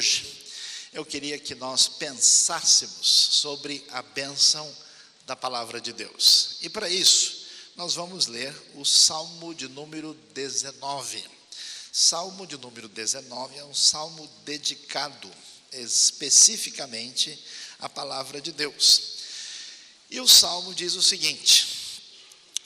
hoje, eu queria que nós pensássemos sobre a bênção da palavra de Deus. E para isso, nós vamos ler o Salmo de número 19. Salmo de número 19 é um salmo dedicado especificamente à palavra de Deus. E o salmo diz o seguinte: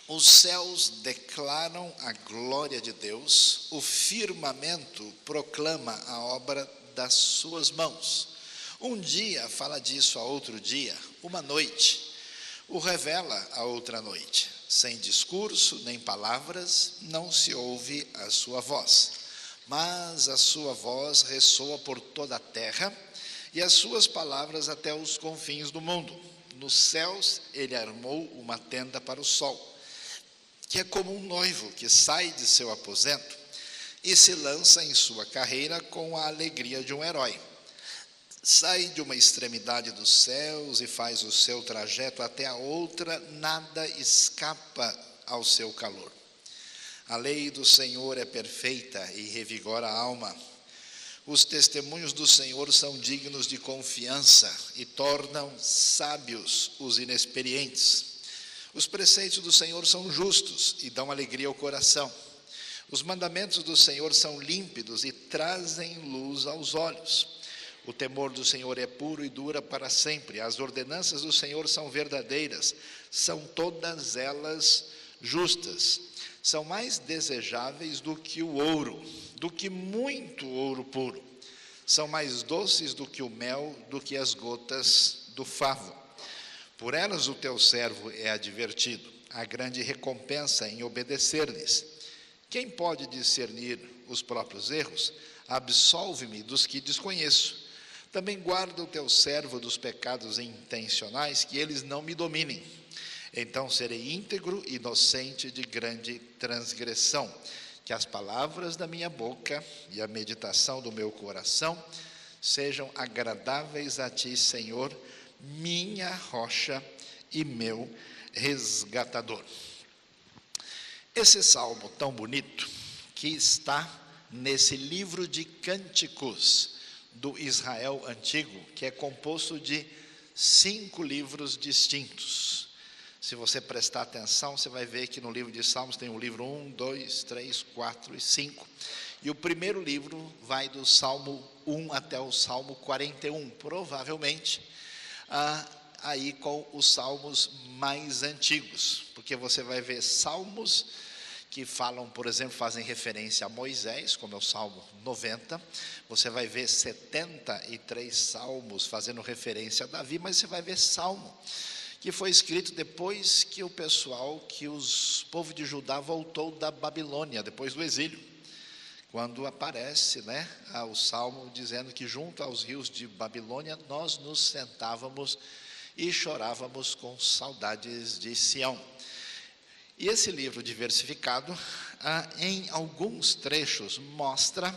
os céus declaram a glória de Deus, o firmamento proclama a obra das suas mãos. Um dia fala disso a outro dia, uma noite o revela a outra noite. Sem discurso nem palavras, não se ouve a sua voz. Mas a sua voz ressoa por toda a terra, e as suas palavras até os confins do mundo. Nos céus ele armou uma tenda para o sol, que é como um noivo que sai de seu aposento e se lança em sua carreira com a alegria de um herói. Sai de uma extremidade dos céus e faz o seu trajeto até a outra, nada escapa ao seu calor. A lei do Senhor é perfeita e revigora a alma. Os testemunhos do Senhor são dignos de confiança e tornam sábios os inexperientes. Os preceitos do Senhor são justos e dão alegria ao coração. Os mandamentos do Senhor são límpidos e trazem luz aos olhos. O temor do Senhor é puro e dura para sempre. As ordenanças do Senhor são verdadeiras, são todas elas justas. São mais desejáveis do que o ouro, do que muito ouro puro. São mais doces do que o mel, do que as gotas do favo. Por elas o teu servo é advertido. Há grande recompensa em obedecer-lhes. Quem pode discernir os próprios erros? Absolve-me dos que desconheço. Também guarda o teu servo dos pecados intencionais, que eles não me dominem. Então serei íntegro e inocente de grande transgressão. Que as palavras da minha boca e a meditação do meu coração sejam agradáveis a ti, Senhor, minha rocha e meu resgatador. Esse salmo tão bonito que está nesse livro de cânticos do Israel antigo, que é composto de 5 livros distintos. Se você prestar atenção, você vai ver que no livro de Salmos tem o livro 1, 2, 3, 4 e 5. E o primeiro livro vai do Salmo 1 até o Salmo 41, provavelmente aí com os salmos mais antigos, porque você vai ver salmos que falam, por exemplo, fazem referência a Moisés, como é o Salmo 90, você vai ver 73 salmos fazendo referência a Davi, mas você vai ver salmo que foi escrito depois que o povo de Judá voltou da Babilônia, depois do exílio, quando aparece o salmo dizendo que junto aos rios de Babilônia nós nos sentávamos e chorávamos com saudades de Sião. E esse livro diversificado, em alguns trechos, mostra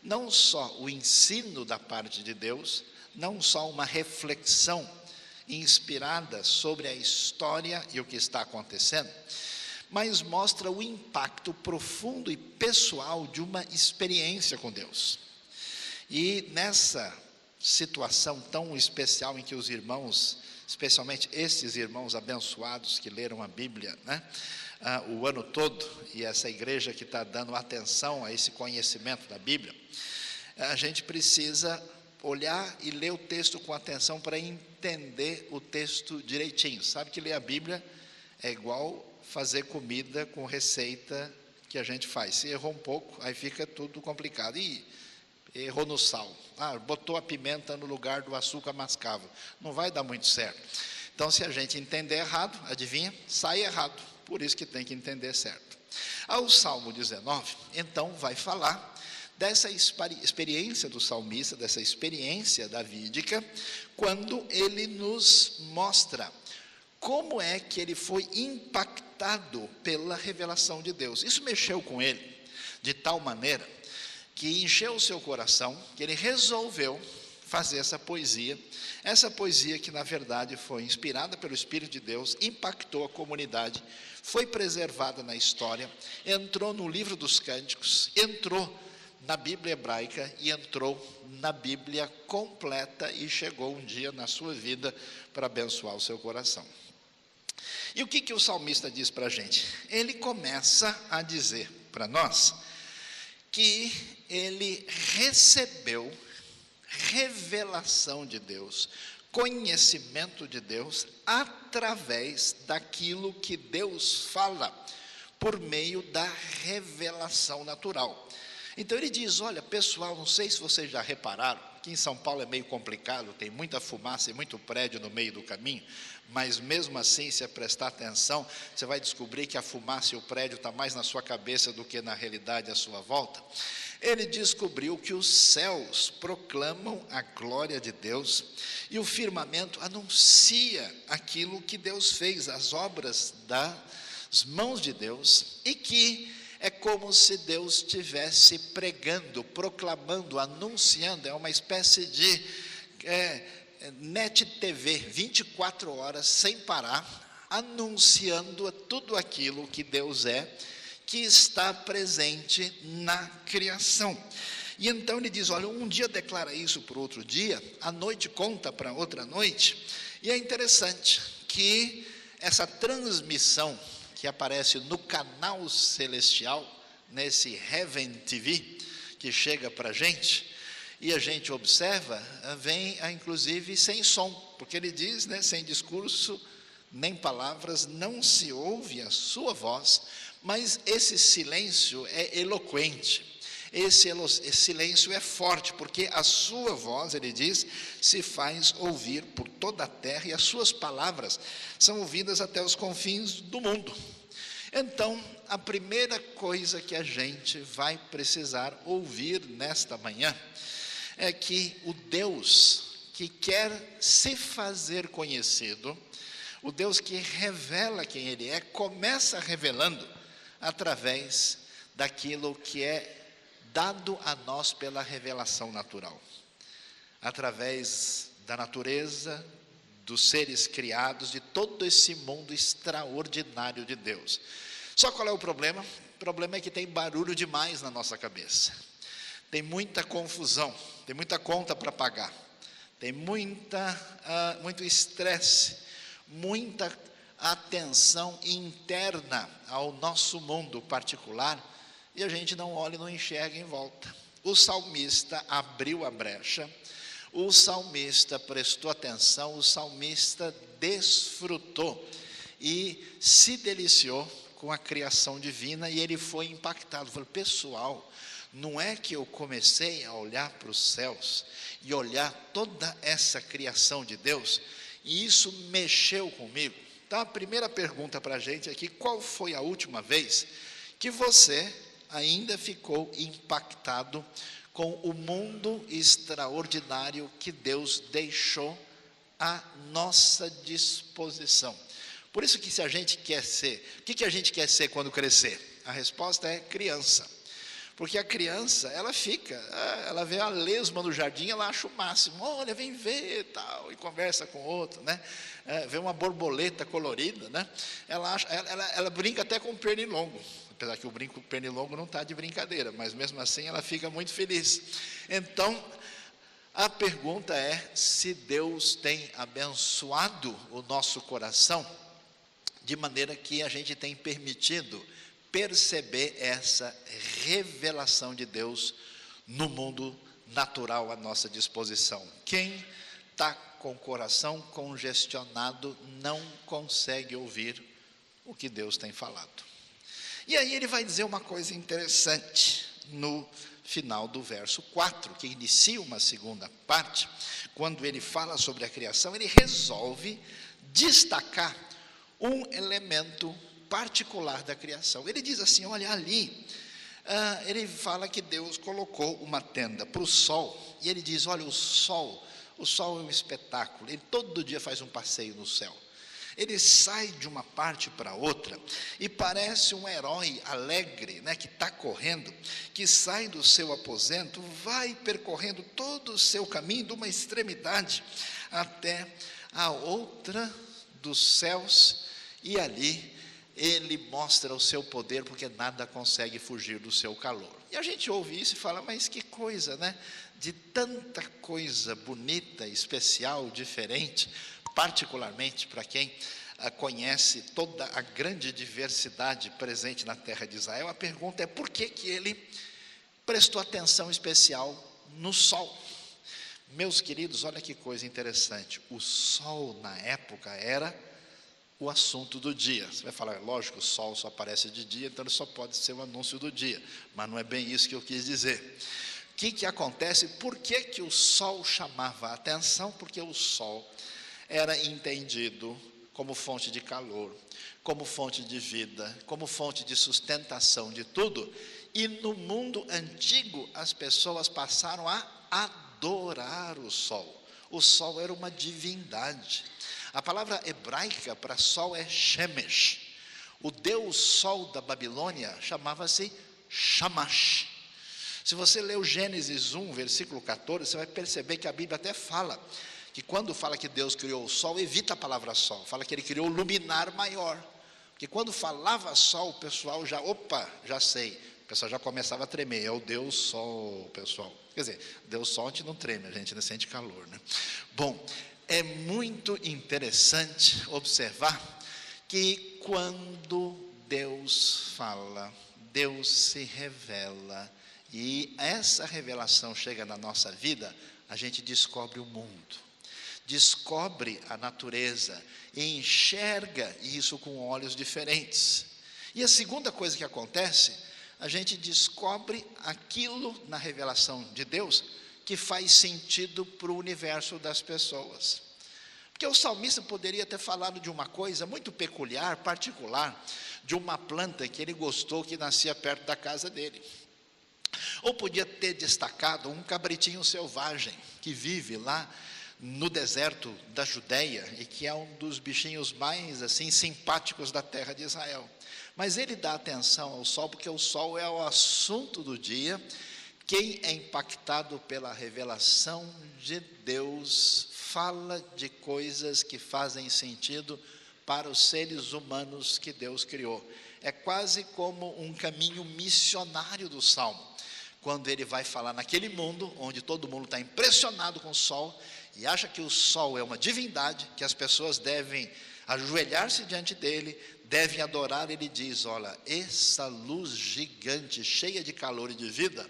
não só o ensino da parte de Deus, não só uma reflexão inspirada sobre a história e o que está acontecendo, mas mostra o impacto profundo e pessoal de uma experiência com Deus. E nessa situação tão especial em que os irmãos, especialmente esses irmãos abençoados que leram a Bíblia, o ano todo, e essa igreja que está dando atenção a esse conhecimento da Bíblia, a gente precisa olhar e ler o texto com atenção para entender o texto direitinho. Sabe que ler a Bíblia é igual fazer comida com receita que a gente faz. Se errou um pouco, aí fica tudo complicado. E errou no sal. Botou a pimenta no lugar do açúcar mascavo. Não vai dar muito certo. Então, se a gente entender errado, adivinha? Sai errado. Por isso que tem que entender certo. O Salmo 19, então, vai falar dessa experiência do salmista, dessa experiência davídica, quando ele nos mostra como é que ele foi impactado pela revelação de Deus. Isso mexeu com ele de tal maneira que encheu o seu coração, que ele resolveu fazer essa poesia que na verdade foi inspirada pelo Espírito de Deus, impactou a comunidade, foi preservada na história, entrou no livro dos cânticos, entrou na Bíblia hebraica e entrou na Bíblia completa e chegou um dia na sua vida para abençoar o seu coração. E o que o salmista diz para a gente? Ele começa a dizer para nós que ele recebeu revelação de Deus, conhecimento de Deus, através daquilo que Deus fala, por meio da revelação natural. Então ele diz, olha pessoal, não sei se vocês já repararam, aqui em São Paulo é meio complicado, tem muita fumaça e muito prédio no meio do caminho, mas mesmo assim, se prestar atenção, você vai descobrir que a fumaça e o prédio está mais na sua cabeça do que na realidade à sua volta. Ele descobriu que os céus proclamam a glória de Deus e o firmamento anuncia aquilo que Deus fez, as obras das mãos de Deus, e que é como se Deus estivesse pregando, proclamando, anunciando, é uma espécie de net TV, 24 horas sem parar, anunciando tudo aquilo que Deus é, que está presente na criação. E então ele diz, olha, um dia declara isso para o outro dia, a noite conta para outra noite, e é interessante que essa transmissão que aparece no canal celestial, nesse Heaven TV, que chega para a gente, e a gente observa, vem inclusive sem som, porque ele diz, né, sem discurso, nem palavras, não se ouve a sua voz, mas esse silêncio é eloquente, esse silêncio é forte, porque a sua voz, ele diz, se faz ouvir por toda a terra, e as suas palavras são ouvidas até os confins do mundo. Então, a primeira coisa que a gente vai precisar ouvir nesta manhã, é que o Deus que quer se fazer conhecido, o Deus que revela quem Ele é, começa revelando através daquilo que é dado a nós pela revelação natural, através da natureza, dos seres criados, de todo esse mundo extraordinário de Deus. Só qual é o problema? O problema é que tem barulho demais na nossa cabeça, tem muita confusão, tem muita conta para pagar, tem muito estresse, muita atenção interna ao nosso mundo particular, e a gente não olha e não enxerga em volta. O salmista abriu a brecha, o salmista prestou atenção, o salmista desfrutou e se deliciou com a criação divina, e ele foi impactado, falou, pessoal, não é que eu comecei a olhar para os céus e olhar toda essa criação de Deus, e isso mexeu comigo. Então a primeira pergunta para a gente aqui, qual foi a última vez que você ainda ficou impactado com o mundo extraordinário que Deus deixou à nossa disposição? Por isso que se a gente quer ser, o que a gente quer ser quando crescer? A resposta é criança. Porque a criança, ela vê a lesma no jardim, ela acha o máximo, olha, vem ver, tal, e conversa com outro, né? Vê uma borboleta colorida, né? Ela brinca até com o pernilongo, apesar que o pernilongo não está de brincadeira, mas mesmo assim ela fica muito feliz. Então, a pergunta é se Deus tem abençoado o nosso coração, de maneira que a gente tem permitido perceber essa revelação de Deus no mundo natural à nossa disposição. Quem está com o coração congestionado não consegue ouvir o que Deus tem falado. E aí ele vai dizer uma coisa interessante no final do verso 4, que inicia uma segunda parte, quando ele fala sobre a criação, ele resolve destacar um elemento particular da criação. Ele diz assim, olha ali, ele fala que Deus colocou uma tenda para o sol, e ele diz, olha, o sol é um espetáculo, ele todo dia faz um passeio no céu, ele sai de uma parte para outra, e parece um herói alegre, né, que está correndo, que sai do seu aposento, vai percorrendo todo o seu caminho, de uma extremidade até a outra dos céus, e ali ele mostra o seu poder, porque nada consegue fugir do seu calor. E a gente ouve isso e fala, mas que coisa, né? De tanta coisa bonita, especial, diferente, particularmente para quem conhece toda a grande diversidade presente na terra de Israel, a pergunta é por que ele prestou atenção especial no sol? Meus queridos, olha que coisa interessante, o sol na época era o assunto do dia. Você vai falar, lógico, o sol só aparece de dia, então ele só pode ser o anúncio do dia, mas não é bem isso que eu quis dizer. O que acontece? Por que o sol chamava a atenção? Porque o sol era entendido como fonte de calor, como fonte de vida, como fonte de sustentação de tudo, e no mundo antigo as pessoas passaram a adorar o sol. O sol era uma divindade. A palavra hebraica para sol é Shemesh. O deus sol da Babilônia chamava-se Shamash. Se você ler o Gênesis 1, versículo 14, você vai perceber que a Bíblia até fala que quando fala que Deus criou o sol, evita a palavra sol, fala que ele criou o luminar maior. Porque quando falava sol, o pessoal já sei, o pessoal já começava a tremer, é o Deus sol, pessoal. Quer dizer, Deus sol a gente não treme, a gente não sente calor, né? Bom, é muito interessante observar que quando Deus fala, Deus se revela, e essa revelação chega na nossa vida, a gente descobre o mundo, descobre a natureza e enxerga isso com olhos diferentes. E a segunda coisa que acontece, a gente descobre aquilo na revelação de Deus que faz sentido para o universo das pessoas. Porque o salmista poderia ter falado de uma coisa muito peculiar, particular, de uma planta que ele gostou que nascia perto da casa dele. Ou podia ter destacado um cabritinho selvagem que vive lá no deserto da Judéia e que é um dos bichinhos mais assim simpáticos da terra de Israel. Mas ele dá atenção ao sol porque o sol é o assunto do dia. Quem é impactado pela revelação de Deus fala de coisas que fazem sentido para os seres humanos que Deus criou. É quase como um caminho missionário do Salmo, quando ele vai falar naquele mundo onde todo mundo está impressionado com o sol e acha que o sol é uma divindade, que as pessoas devem ajoelhar-se diante dele, devem adorar. Ele diz, olha, essa luz gigante, cheia de calor e de vida,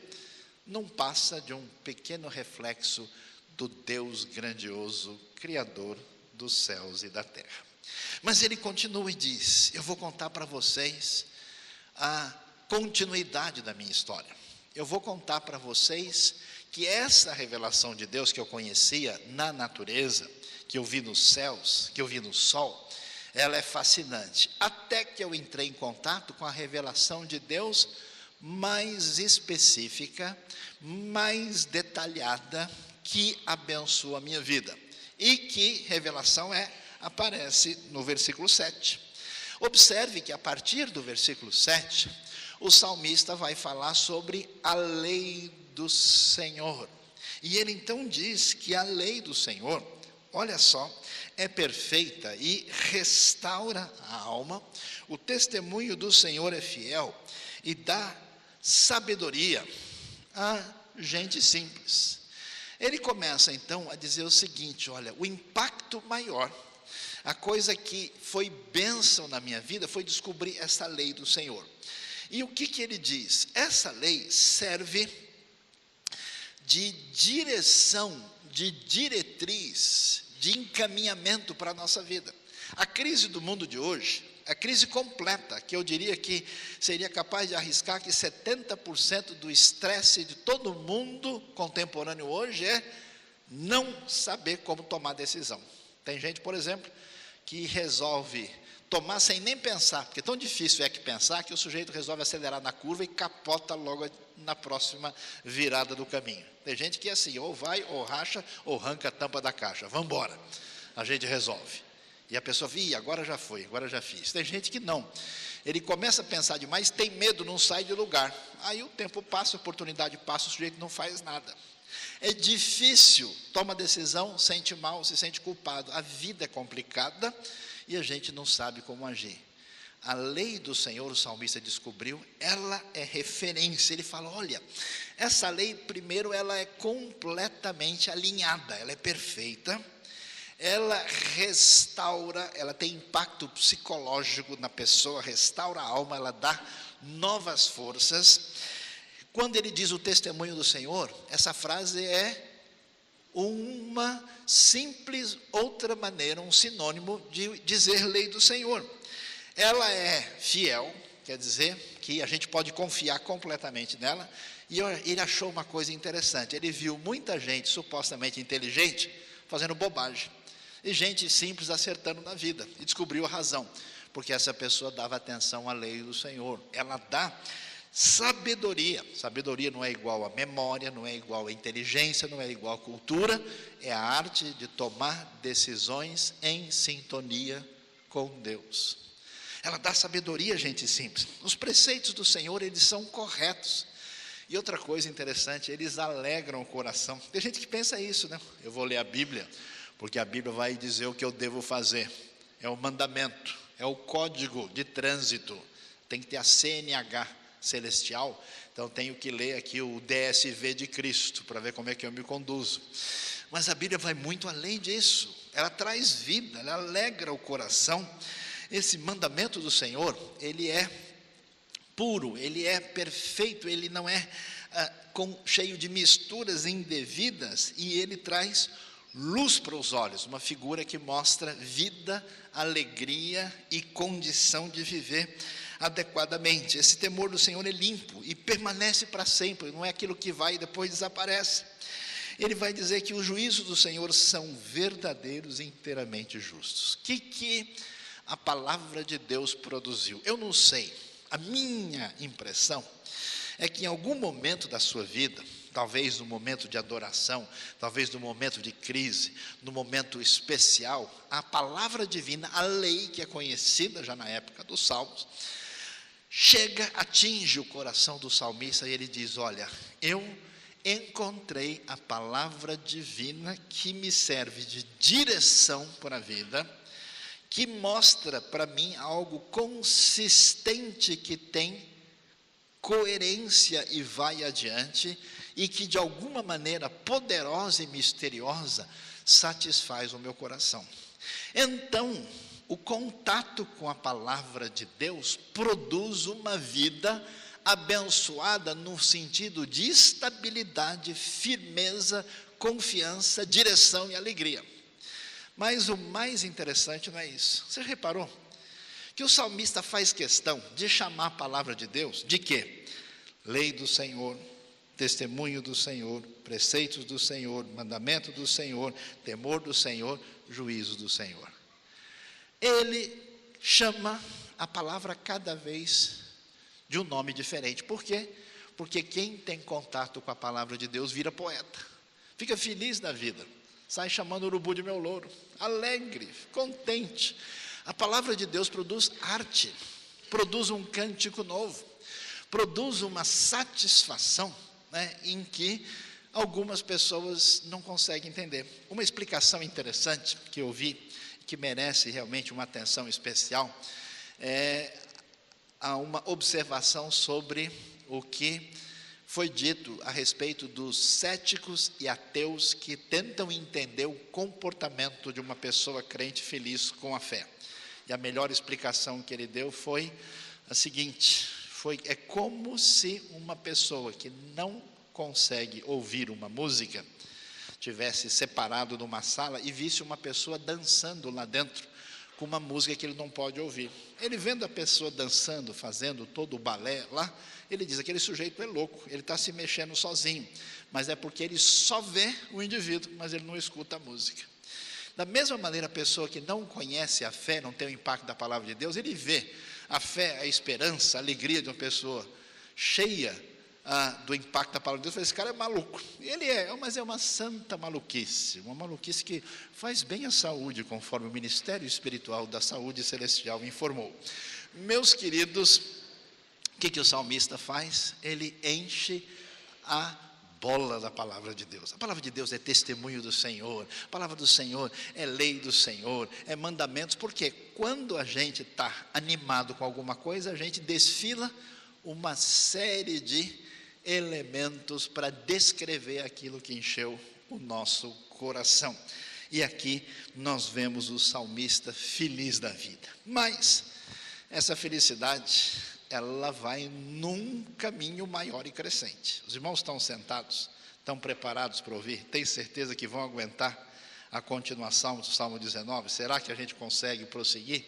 não passa de um pequeno reflexo do Deus grandioso, Criador dos céus e da terra. Mas ele continua e diz, eu vou contar para vocês a continuidade da minha história. Eu vou contar para vocês que essa revelação de Deus que eu conhecia na natureza, que eu vi nos céus, que eu vi no sol, ela é fascinante. Até que eu entrei em contato com a revelação de Deus mais específica, mais detalhada, que abençoa a minha vida. E que revelação é? Aparece no versículo 7. Observe que a partir do versículo 7, o salmista vai falar sobre a lei do Senhor. E ele então diz que a lei do Senhor, olha só, é perfeita e restaura a alma. O testemunho do Senhor é fiel e dá sabedoria a gente simples. Ele começa então a dizer o seguinte, olha, o impacto maior, a coisa que foi bênção na minha vida foi descobrir essa lei do Senhor. E o que ele diz? Essa lei serve de direção, de diretriz, de encaminhamento para a nossa vida. A crise do mundo de hoje, a crise completa, que eu diria que seria capaz de arriscar que 70% do estresse de todo mundo contemporâneo hoje é não saber como tomar decisão. Tem gente, por exemplo, que resolve tomar sem nem pensar, porque tão difícil é que pensar que o sujeito resolve acelerar na curva e capota logo na próxima virada do caminho. Tem gente que é assim, ou vai, ou racha, ou arranca a tampa da caixa, vamos embora, a gente resolve. E a pessoa, agora já foi, agora já fiz. Tem gente que não, ele começa a pensar demais, tem medo, não sai de lugar. Aí o tempo passa, a oportunidade passa, o sujeito não faz nada. É difícil, toma decisão, sente mal, se sente culpado. A vida é complicada e a gente não sabe como agir. a lei do Senhor, o salmista descobriu, ela é referência. Ele fala, olha, essa lei, primeiro, ela é completamente alinhada, ela é perfeita, ela restaura, ela tem impacto psicológico na pessoa, restaura a alma, ela dá novas forças. Quando ele diz o testemunho do Senhor, essa frase é uma simples outra maneira, um sinônimo de dizer lei do Senhor. Ela é fiel, quer dizer que a gente pode confiar completamente nela. E ele achou uma coisa interessante, ele viu muita gente supostamente inteligente fazendo bobagem, e gente simples acertando na vida, e descobriu a razão, porque essa pessoa dava atenção à lei do Senhor. Ela dá sabedoria. Sabedoria não é igual a memória, não é igual a inteligência, não é igual a cultura, é a arte de tomar decisões em sintonia com Deus. Ela dá sabedoria, gente simples. Os preceitos do Senhor, eles são corretos. E outra coisa interessante, eles alegram o coração. Tem gente que pensa isso, né? Eu vou ler a Bíblia, porque a Bíblia vai dizer o que eu devo fazer. É o mandamento, é o código de trânsito. Tem que ter a CNH celestial, então tenho que ler aqui o DSV de Cristo, para ver como é que eu me conduzo. Mas a Bíblia vai muito além disso, ela traz vida, ela alegra o coração. Esse mandamento do Senhor, ele é puro, ele é perfeito, ele não é cheio de misturas indevidas, e ele traz luz para os olhos, uma figura que mostra vida, alegria e condição de viver adequadamente. Esse temor do Senhor é limpo e permanece para sempre, não é aquilo que vai e depois desaparece. Ele vai dizer que os juízos do Senhor são verdadeiros e inteiramente justos. O que a palavra de Deus produziu? Eu não sei, a minha impressão é que em algum momento da sua vida, talvez no momento de adoração, talvez no momento de crise, no momento especial, a palavra divina, a lei que é conhecida já na época dos Salmos, chega, atinge o coração do salmista, e ele diz, olha, eu encontrei a palavra divina que me serve de direção para a vida, que mostra para mim algo consistente, que tem coerência e vai adiante, e que de alguma maneira poderosa e misteriosa satisfaz o meu coração. Então, o contato com a palavra de Deus produz uma vida abençoada no sentido de estabilidade, firmeza, confiança, direção e alegria. Mas o mais interessante não é isso. Você reparou que o salmista faz questão de chamar a palavra de Deus de quê? Lei do Senhor, testemunho do Senhor, preceitos do Senhor, mandamento do Senhor, temor do Senhor, juízo do Senhor. Ele chama a palavra cada vez de um nome diferente. Por quê? Porque quem tem contato com a palavra de Deus vira poeta, fica feliz da vida, sai chamando o urubu de meu louro, alegre, contente. A palavra de Deus produz arte, produz um cântico novo, produz uma satisfação, né, em que algumas pessoas não conseguem entender. Uma explicação interessante que eu vi, que merece realmente uma atenção especial, há uma observação sobre o que foi dito a respeito dos céticos e ateus que tentam entender o comportamento de uma pessoa crente feliz com a fé. E a melhor explicação que ele deu foi a seguinte: é como se uma pessoa que não consegue ouvir uma música tivesse separado numa sala e visse uma pessoa dançando lá dentro com uma música que ele não pode ouvir. Ele vendo a pessoa dançando, fazendo todo o balé lá, ele diz, aquele sujeito é louco, ele está se mexendo sozinho, mas é porque ele só vê o indivíduo, mas ele não escuta a música. Da mesma maneira, a pessoa que não conhece a fé, não tem o impacto da palavra de Deus, ele vê a fé, a esperança, a alegria de uma pessoa cheia do impacto da palavra de Deus, esse cara é maluco. E ele mas é uma santa maluquice, uma maluquice que faz bem à saúde, conforme o Ministério Espiritual da Saúde Celestial informou. Meus queridos, o que o salmista faz? Ele enche a parábola da palavra de Deus. A palavra de Deus é testemunho do Senhor, a palavra do Senhor é lei do Senhor, é mandamentos, porque quando a gente está animado com alguma coisa, a gente desfila uma série de elementos para descrever aquilo que encheu o nosso coração. E aqui nós vemos o salmista feliz da vida. Mas essa felicidade, ela vai num caminho maior e crescente. Os irmãos estão sentados, estão preparados para ouvir? Tem certeza que vão aguentar a continuação do Salmo 19? Será que a gente consegue prosseguir?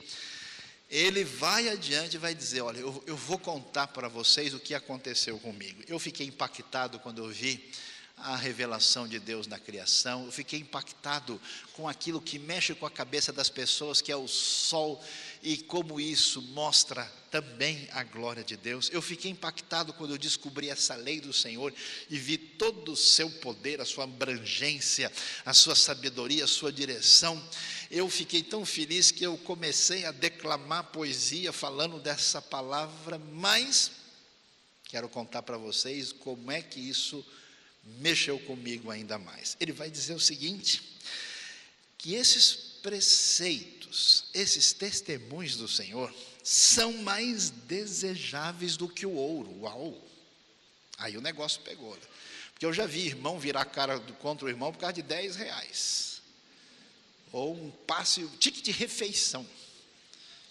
Ele vai adiante e vai dizer, olha, eu vou contar para vocês o que aconteceu comigo. Eu fiquei impactado quando eu vi a revelação de Deus na criação. Eu fiquei impactado com aquilo que mexe com a cabeça das pessoas, que é o sol, e como isso mostra também a glória de Deus. Eu fiquei impactado quando eu descobri essa lei do Senhor e vi todo o seu poder, a sua abrangência, a sua sabedoria, a sua direção. Eu fiquei tão feliz que eu comecei a declamar poesia falando dessa palavra, mas quero contar para vocês como é que isso mexeu comigo ainda mais. Ele vai dizer o seguinte, que esses preceitos, esses testemunhos do Senhor, são mais desejáveis do que o ouro. Uau! Aí o negócio pegou, né? Porque eu já vi irmão virar a cara contra o irmão por causa de R$10, ou um passe, um ticket de refeição,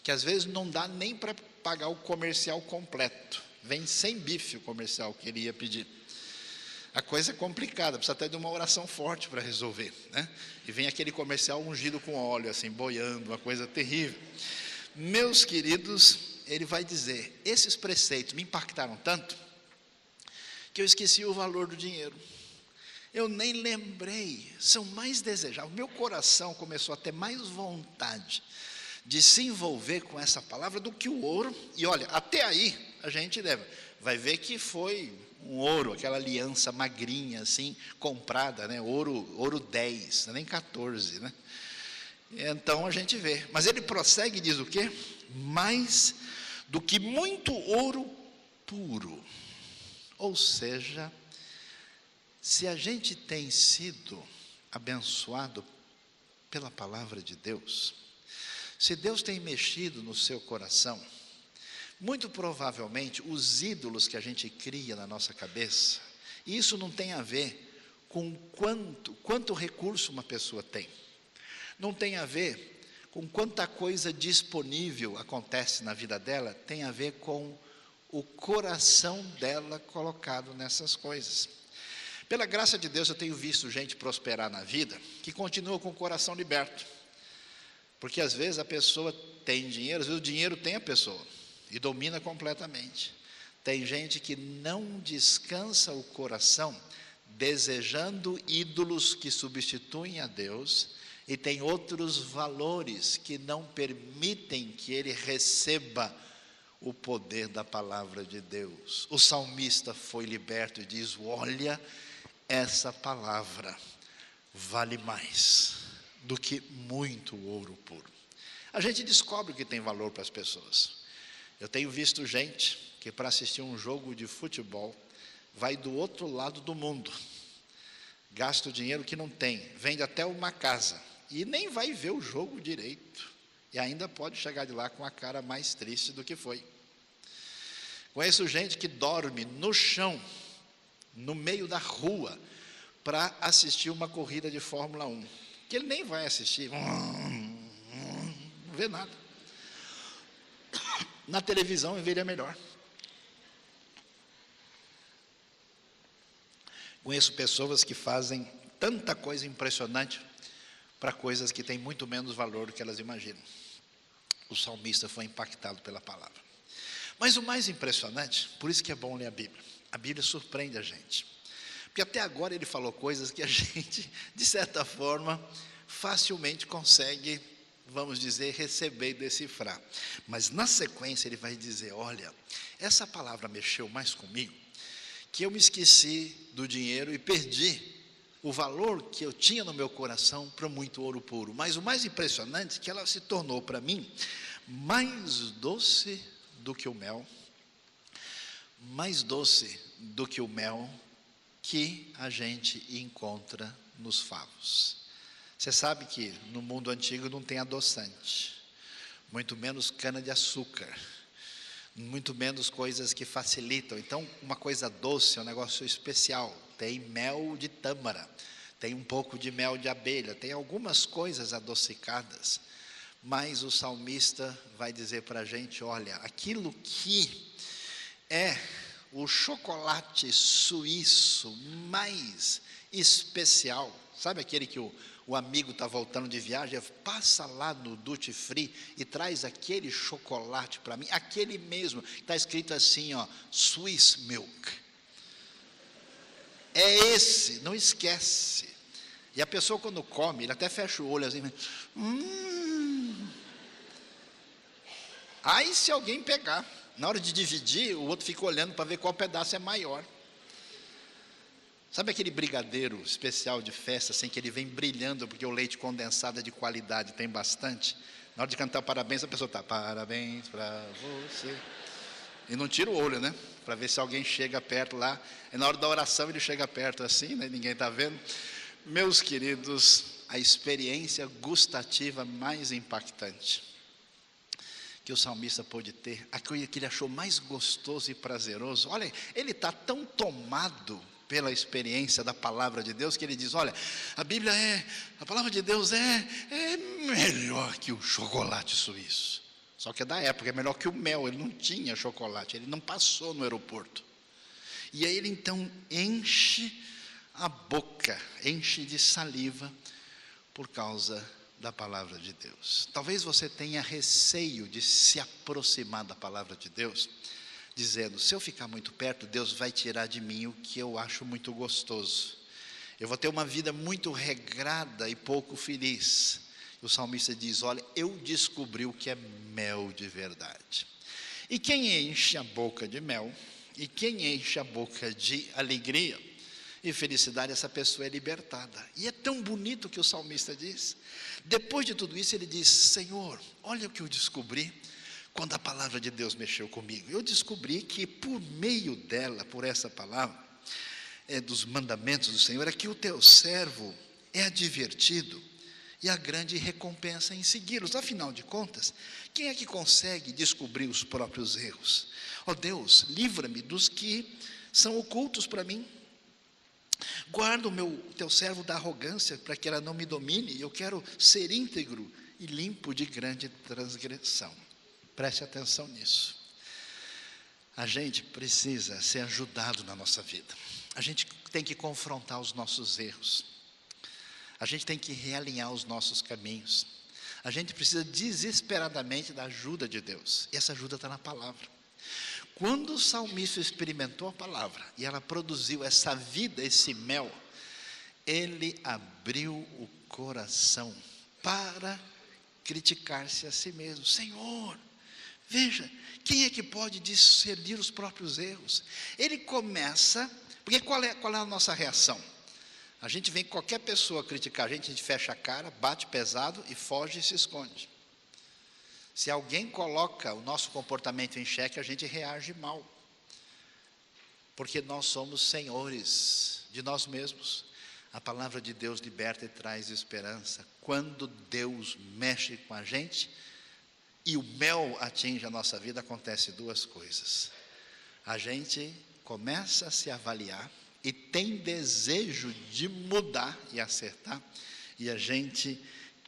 que às vezes não dá nem para pagar o comercial completo, vem sem bife o comercial que ele ia pedir. A coisa é complicada, precisa até de uma oração forte para resolver, né? E vem aquele comercial ungido com óleo, assim, boiando, uma coisa terrível. Meus queridos, ele vai dizer, esses preceitos me impactaram tanto, que eu esqueci o valor do dinheiro. Eu nem lembrei, são mais desejáveis. Meu coração começou a ter mais vontade de se envolver com essa palavra do que o ouro. E olha, até aí a gente vai ver que foi um ouro, aquela aliança magrinha assim, comprada, né? Ouro 10, nem 14, né? Então a gente vê, mas ele prossegue e diz o quê? Mais do que muito ouro puro. Ou seja, se a gente tem sido abençoado pela palavra de Deus, se Deus tem mexido no seu coração, muito provavelmente os ídolos que a gente cria na nossa cabeça, e isso não tem a ver com quanto recurso uma pessoa tem, não tem a ver com quanta coisa disponível acontece na vida dela, tem a ver com o coração dela colocado nessas coisas. Pela graça de Deus eu tenho visto gente prosperar na vida, que continua com o coração liberto, porque às vezes a pessoa tem dinheiro, às vezes o dinheiro tem a pessoa, e domina completamente. Tem gente que não descansa o coração, desejando ídolos que substituem a Deus, e tem outros valores que não permitem que ele receba o poder da palavra de Deus. O salmista foi liberto e diz, olha, essa palavra vale mais do que muito ouro puro. A gente descobre que tem valor para as pessoas. Eu tenho visto gente que para assistir um jogo de futebol, vai do outro lado do mundo, gasta o dinheiro que não tem, vende até uma casa, e nem vai ver o jogo direito, e ainda pode chegar de lá com a cara mais triste do que foi. Conheço gente que dorme no chão, no meio da rua, para assistir uma corrida de Fórmula 1, que ele nem vai assistir, não vê nada. Na televisão ele veria melhor. Conheço pessoas que fazem tanta coisa impressionante para coisas que têm muito menos valor do que elas imaginam. O salmista foi impactado pela palavra. Mas o mais impressionante, por isso que é bom ler a Bíblia surpreende a gente. Porque até agora ele falou coisas que a gente, de certa forma, facilmente consegue, vamos dizer, receber e decifrar. Mas na sequência ele vai dizer, olha, essa palavra mexeu mais comigo, que eu me esqueci do dinheiro e perdi o valor que eu tinha no meu coração para muito ouro puro. Mas o mais impressionante é que ela se tornou para mim mais doce do que o mel, mais doce do que o mel que a gente encontra nos favos. Você sabe que no mundo antigo não tem adoçante, muito menos cana-de-açúcar, muito menos coisas que facilitam. Então, uma coisa doce é um negócio especial. Tem mel de tâmara, tem um pouco de mel de abelha, tem algumas coisas adocicadas. Mas o salmista vai dizer para a gente: olha, aquilo que é o chocolate suíço mais especial, sabe aquele que o amigo está voltando de viagem, passa lá no Duty Free e traz aquele chocolate para mim, aquele mesmo, está escrito assim, ó, Swiss Milk. É esse, não esquece. E a pessoa quando come, ele até fecha o olho assim, Aí se alguém pegar, na hora de dividir, o outro fica olhando para ver qual pedaço é maior. Sabe aquele brigadeiro especial de festa, assim, que ele vem brilhando, porque o leite condensado é de qualidade, tem bastante? Na hora de cantar parabéns, a pessoa está, parabéns para você. E não tira o olho, né? Para ver se alguém chega perto lá. E na hora da oração ele chega perto assim, né? Ninguém está vendo. Meus queridos, a experiência gustativa mais impactante que o salmista pôde ter, aquilo que ele achou mais gostoso e prazeroso, olha, ele está tão tomado pela experiência da palavra de Deus, que ele diz, olha, a palavra de Deus é melhor que o chocolate suíço, só que é da época, é melhor que o mel, ele não tinha chocolate, ele não passou no aeroporto, e aí ele então enche a boca, enche de saliva, por causa da palavra de Deus. Talvez você tenha receio de se aproximar da palavra de Deus, dizendo, se eu ficar muito perto, Deus vai tirar de mim o que eu acho muito gostoso, eu vou ter uma vida muito regrada e pouco feliz. O salmista diz, olha, eu descobri o que é mel de verdade. E quem enche a boca de mel, e quem enche a boca de alegria e felicidade, essa pessoa é libertada. E é tão bonito que o salmista diz. Depois de tudo isso, ele diz, Senhor, olha o que eu descobri quando a palavra de Deus mexeu comigo. Eu descobri que por meio dela, por essa palavra, dos mandamentos do Senhor, é que o teu servo é advertido e a grande recompensa em segui-los. Afinal de contas, quem é que consegue descobrir os próprios erros? Ó Deus, livra-me dos que são ocultos para mim. Guarda o teu servo da arrogância, para que ela não me domine. Eu quero ser íntegro e limpo de grande transgressão. Preste atenção nisso. A gente precisa ser ajudado na nossa vida. A gente tem que confrontar os nossos erros. A gente tem que realinhar os nossos caminhos. A gente precisa desesperadamente da ajuda de Deus. E essa ajuda está na palavra. Quando o salmista experimentou a palavra e ela produziu essa vida, esse mel, ele abriu o coração para criticar-se a si mesmo. Senhor, veja, quem é que pode discernir os próprios erros? Ele começa, porque qual é a nossa reação? A gente vem qualquer pessoa criticar a gente fecha a cara, bate pesado e foge e se esconde. Se alguém coloca o nosso comportamento em xeque, a gente reage mal, porque nós somos senhores de nós mesmos. A palavra de Deus liberta e traz esperança. Quando Deus mexe com a gente e o mel atinge a nossa vida, acontece duas coisas. A gente começa a se avaliar e tem desejo de mudar e acertar, e a gente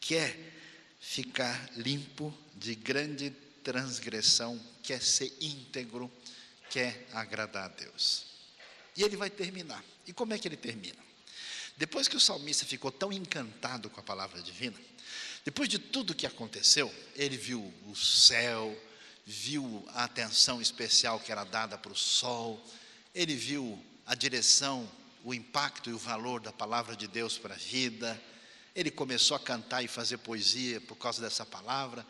quer ficar limpo de grande transgressão, quer ser íntegro, quer agradar a Deus. E ele vai terminar. E como é que ele termina? Depois que o salmista ficou tão encantado com a palavra divina, depois de tudo que aconteceu, ele viu o céu, viu a atenção especial que era dada para o sol, ele viu a direção, o impacto e o valor da palavra de Deus para a vida. Ele começou a cantar e fazer poesia por causa dessa palavra.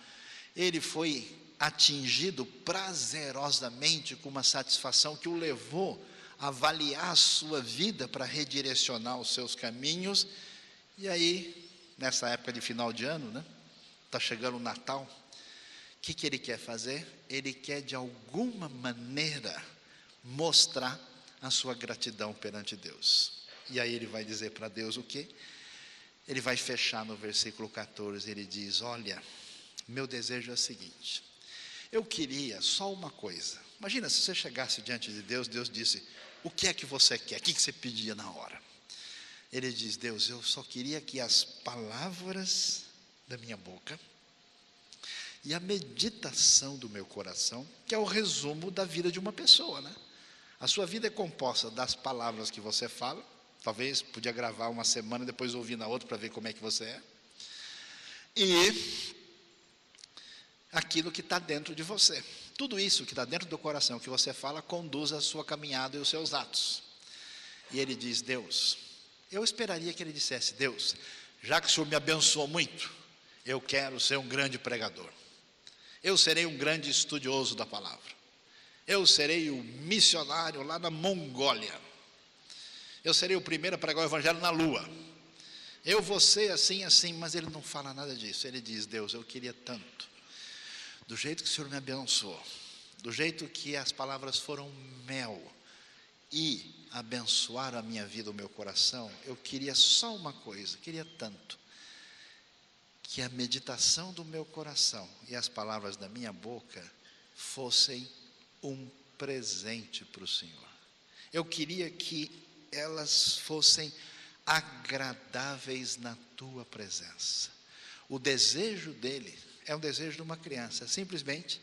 Ele foi atingido prazerosamente com uma satisfação que o levou a avaliar a sua vida para redirecionar os seus caminhos. E aí, nessa época de final de ano, né? Está chegando o Natal. O que ele quer fazer? Ele quer de alguma maneira mostrar a sua gratidão perante Deus. E aí ele vai dizer para Deus o quê? Ele vai fechar no versículo 14, ele diz: olha, meu desejo é o seguinte, eu queria só uma coisa. Imagina se você chegasse diante de Deus, Deus disse: o que é que você quer? O que você pedia na hora? Ele diz: Deus, eu só queria que as palavras da minha boca e a meditação do meu coração, que é o resumo da vida de uma pessoa, né? A sua vida é composta das palavras que você fala. Talvez podia gravar uma semana e depois ouvir na outra para ver como é que você é. E aquilo que está dentro de você. Tudo isso que está dentro do coração que você fala conduz a sua caminhada e os seus atos. E ele diz: Deus, eu esperaria que ele dissesse: Deus, já que o Senhor me abençoou muito, eu quero ser um grande pregador. Eu serei um grande estudioso da palavra. Eu serei o missionário lá na Mongólia. Eu serei o primeiro a pregar o evangelho na lua. Eu vou ser assim, assim. Mas ele não fala nada disso. Ele diz: Deus, eu queria tanto, do jeito que o Senhor me abençoou, do jeito que as palavras foram mel e abençoaram a minha vida, o meu coração, eu queria só uma coisa, queria tanto, que a meditação do meu coração e as palavras da minha boca fossem um presente para o Senhor. Eu queria que elas fossem agradáveis na tua presença. O desejo dele é um desejo de uma criança, simplesmente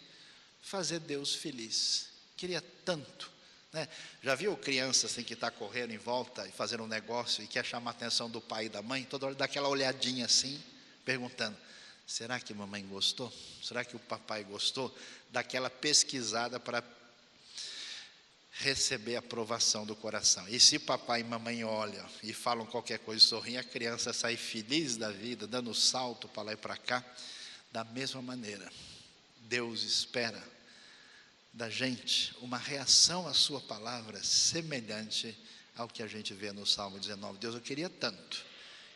fazer Deus feliz. Queria tanto, né? Já viu criança assim que está correndo em volta e fazendo um negócio e quer chamar a atenção do pai e da mãe, toda hora dá aquela olhadinha assim, perguntando: será que a mamãe gostou? Será que o papai gostou? Daquela pesquisada para receber a aprovação do coração. E se papai e mamãe olham e falam qualquer coisa, sorriem, a criança sai feliz da vida, dando salto para lá e para cá. Da mesma maneira, Deus espera da gente uma reação à sua palavra semelhante ao que a gente vê no Salmo 19. Deus, eu queria tanto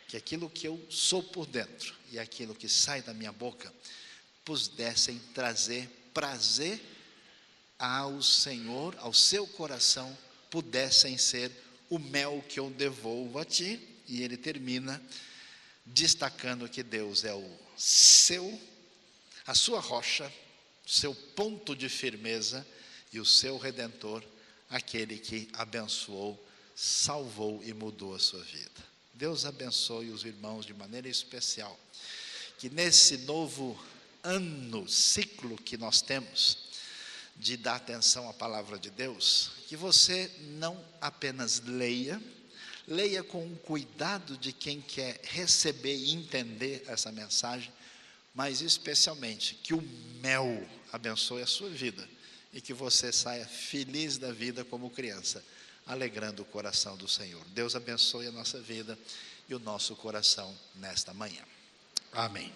que aquilo que eu sou por dentro e aquilo que sai da minha boca pudessem trazer prazer ao Senhor, ao seu coração, pudessem ser o mel que eu devolvo a ti. E ele termina destacando que Deus é a sua rocha, seu ponto de firmeza e o seu redentor, aquele que abençoou, salvou e mudou a sua vida. Deus abençoe os irmãos de maneira especial, que nesse novo ano, ciclo que nós temos, de dar atenção à palavra de Deus, que você não apenas leia com o cuidado de quem quer receber e entender essa mensagem, mas especialmente que o mel abençoe a sua vida e que você saia feliz da vida como criança, alegrando o coração do Senhor. Deus abençoe a nossa vida e o nosso coração nesta manhã. Amém.